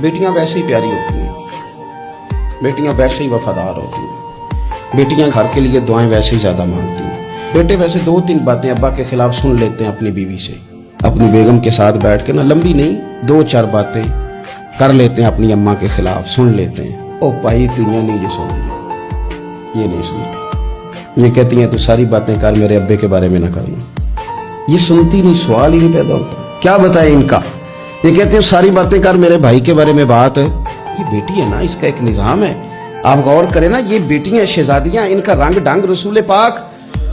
बेटियां वैसे ही प्यारी होती हैं, बेटियां वैसे ही वफादार होती हैं, बेटियां घर के लिए दुआएं वैसे ही ज़्यादा मांगती हैं। बेटे वैसे 2-3 बातें अब्बा के खिलाफ सुन लेते हैं अपनी बीवी से, अपनी बेगम के साथ बैठ के ना, लंबी नहीं 2-4 बातें कर लेते हैं अपनी अम्मा के खिलाफ, सुन लेते हैं। ओ भाई तुझे नहीं ये सुनती, ये नहीं सुनती, ये कहती हैं तू सारी बातें कर, मेरे अब्बे के बारे में ना करना। ये सुनती नहीं, सवाल ही नहीं पैदा होता, क्या बताए इनका। ये कहते हैं सारी बातें कर, मेरे भाई के बारे में बात है। ये बेटी है ना, इसका एक निजाम है, आप गौर करें ना, ये बेटियां शहजादियां, इनका रंग ढंग रसूल पाक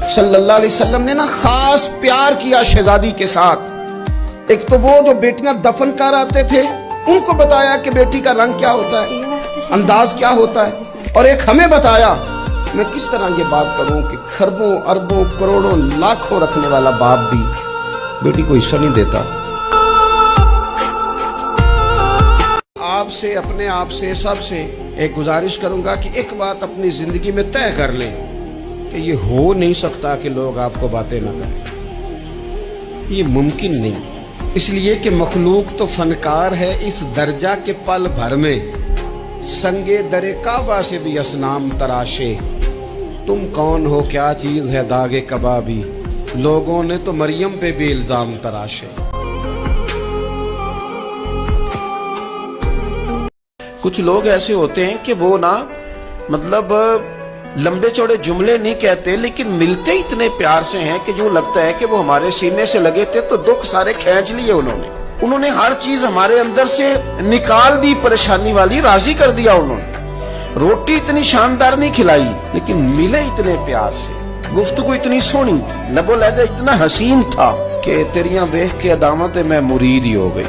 सल्लल्लाहु अलैहि वसल्लम ने ना खास प्यार किया शहजादी के साथ। एक तो वो जो बेटियां दफन कर आते थे उनको बताया कि बेटी का रंग क्या होता है, अंदाज क्या होता है, और एक हमें बताया। मैं किस तरह ये बात करूं कि खरबों अरबों करोड़ों लाखों रखने वाला बाप भी बेटी को हिस्सा नहीं देता। आपसे, अपने आप से, सबसे एक गुजारिश करूंगा कि एक बात अपनी जिंदगी में तय कर लें कि ये हो नहीं सकता कि लोग आपको बातें ना करें, ये मुमकिन नहीं, इसलिए कि मखलूक तो फनकार है इस दर्जा के पल भर में, संगे दरे काबा से भी असनाम तराशे। तुम कौन हो, क्या चीज है दागे कबाबी, लोगों ने तो मरियम पे भी इल्जाम तराशे। कुछ लोग ऐसे होते हैं कि वो ना, मतलब लंबे चौड़े जुमले नहीं कहते, लेकिन मिलते इतने प्यार से हैं कि यूं लगता है कि वो हमारे सीने से लगे थे तो दुख सारे खींच लिए उन्होंने हर चीज हमारे अंदर से निकाल दी, परेशानी वाली राजी कर दिया उन्होंने। रोटी इतनी शानदार नहीं खिलाई, लेकिन मिले इतने प्यार से, गुफ्तगू इतनी सोहनी, लबो लहजा इतना हसीन था कि तेरियां देख के अदामत मैं मुरीद ही हो गई।